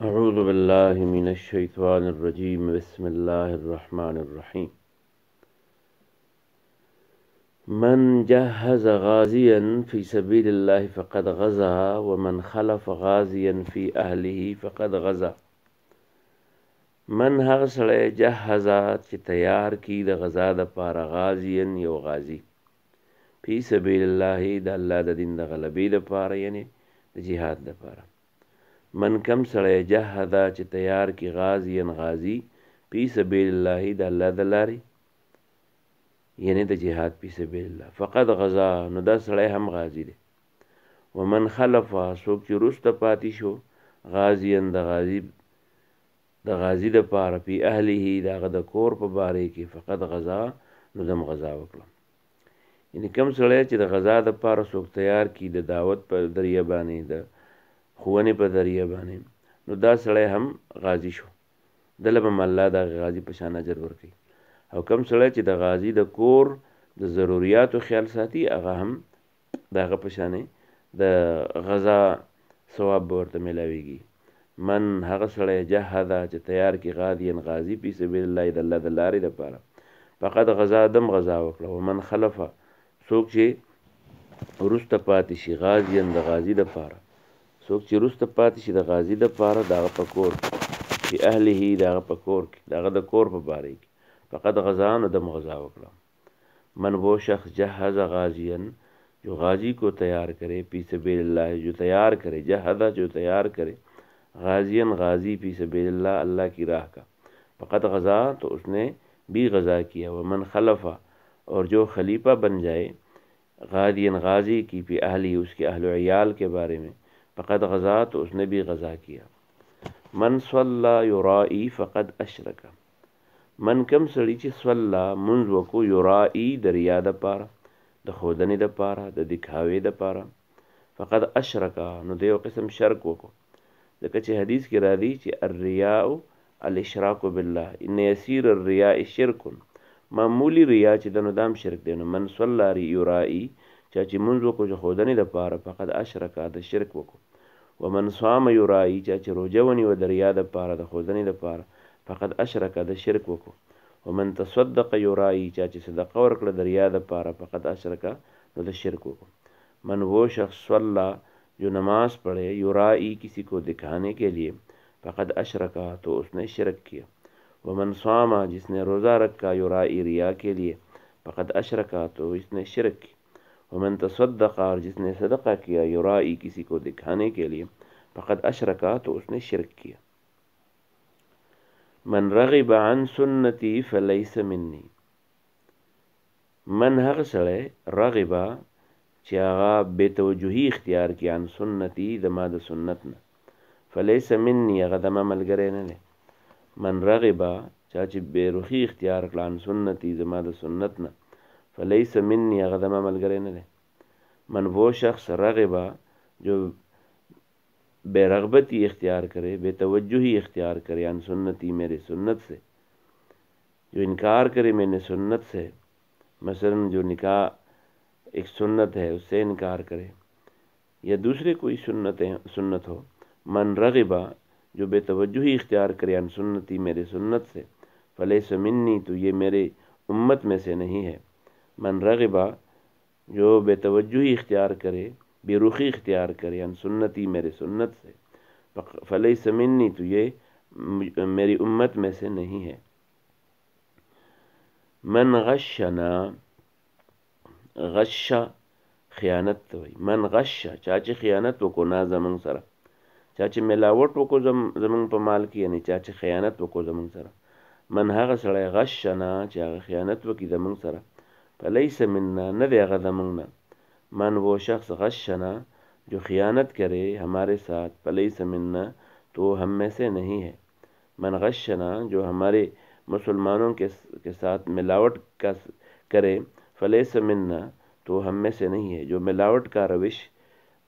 أعوذ بالله من الشيطان الرجيم بسم الله الرحمن الرحيم من جهز غازيا في سبيل الله فقد غزا ومن خلف غازيا في أهله فقد غزا. من هغه سړی جهزا چې تیار کی د غزا د پاره غازیا یو غازی فی سبیل الله د الله د دین د غلبې د پاره یعنی د جهاد د پاره. من کم سړی جهدا چې تیار کی غازیا غازی فی سبیل الله د الله د لارې یعنی د جهاد فی سبیل الله فقد غزا نو دا سړی هم غازی دی. ومن خلف څوک چې وروسته پاتې شو غازیا د غازی د پاره فی اهله دغه د کور په باره کې فقد غزا نو دم غزا وکړه. یعنی کم سړی چې د غزا د پاره څوک تیار کی د دعوت په ذریعہ باندې د خوونې په ذریعہ باندې نو دا سړی هم غازی شو، دله به الله د غازی په شان اجر ورکړي. او کم سړی چې د غازی د کور د ضرورتو خیال ساتي هغه هم دغه په شان د غزا ثواب ورته ملاويږي. من هغه سړی جهدا چې تیار کی غازی غازی په سبیل الله د الله د لارې لپاره فقط غزا دم غزا وکړه. ومن خلف څوک چې ورسته پاتې شي غازی د غازی د لپاره څوک چې ورسته پاتې شي د غازی د لپاره دغه پکور په اهله دغه پکور کې دغه د کور په باره کې فقط غزا نو دم غزا وکړه. من وہ شخص جهز غازیا جو غازی کو تیار کرے فی سبیل اللہ جو تیار کرے جہدا جو تیار کرے غازیا غازی فی سبیل اللہ اللہ کی راہ کا فقط غزا تو اس نے بھی غزا کیا. ومن خلفہ اور جو خلیفہ بن جائے غازیا غازی کی فی اہلی اس کے اہل و عیال کے بارے میں فقط غزا تو اس نے بھی غزا کیا. من صلی یرائی فقد اشرک. من کم سړی چې صلی منځ وکړو یرائی د ریا د پاره د ښودنې د پاره د دکھاوې د پاره فقد اشرک نو د یو قسم شرک وکړو. ځکه چې حدیث کې راځي چې الریاء الاشراک بالله ان یسیر الریاء شرک، معمولی ریا چې د نو دام شرک دی. نو من صلی یرائی چا چې منځ وکړو چې ښودنې د پاره فقد اشرک د شرک وکړو. ومن صام یرائی چا چې روژه ونیوه د ریا د پاره د ښودنې د پاره فقد اشرک د شرک وکړو. ومن تصدق یرائی چا چې صدقه ورکړه د ریا د پاره فقد اشرک نو د شرک وکړو. من وہ شخص صلی جو نماز پڑھے یرائی کسی کو دکھانے کے لیے فقد اشرک تو اس نے شرک کیا. ومن صام جس نے روزہ رکھا یرائی ریا کے لیے فقد اشرک تو اس نے شرک کی. ومن تصدق اور جس نے صدقہ کیا یرائی کسی کو دکھانے کے لیے فقد اشرک تو اس نے شرک کیا. من رغب عن سنتی فلیس منی. من هغه سړی رغبا چې هغه بې توجهي اختیار کړي عن سنتی د ما د سنت نه فلیس منی هغه د ما ملګری نه دی. من رغبا چا چې بې رخي اختیار کړه عن سنتی زما د سنت نه فلیس منی هغه د ما ملګری نه دی. من وہ شخص رغبا جو بے رغبتی اختیار کرے بے توجہی اختیار کرے عن سنتی میرے سنت سے جو انکار کرے میں نے سنت سے مثلا جو نکاح ایک سنت ہے اس سے انکار کرے یا دوسرے کوئی سنت ہو. من رغبا جو بے توجہی اختیار کرے عن سنتی میرے سنت سے فلیس منی تو یہ میرے امت میں سے نہیں ہے. من رغبا جو بے توجہی اختیار کرے بے رخی اختیار کرے عن سنتی میرے سنت سے فلیس منی تو یہ میری امت میں سے نہیں ہے. من غشنا غش خیانت وي. من غش چا چې خیانت وکړو نه زمونږ سره چا چې ملاوټ وکړو زمونږ په مال کې یعنی چا چې خیانت وکړو زمونږ سره من هغه سړی غشنا چې هغه خیانت وکړي زمونږ سره فلیس منا نه دی هغه زمونږ نه. من وہ شخص غشنا جو خیانت کرے ہمارے ساتھ فلیس منا تو ہم میں سے نہیں ہے. من غشنا جو ہمارے مسلمانوں کے ساتھ ملاوٹ کا کرے فلیس منا تو ہم میں سے نہیں ہے. جو ملاوٹ کا روش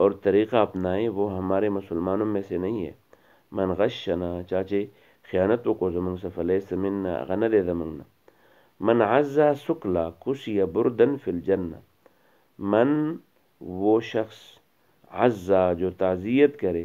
اور طریقہ اپنائے وہ ہمارے مسلمانوں میں سے نہیں ہے. من غشنا چاچے خیانت کو زمن سے فلیس منا غند زمن. من عزا سکلا کشی بردن فی الجنہ. من وہ شخص عزا جو تعزیت کرے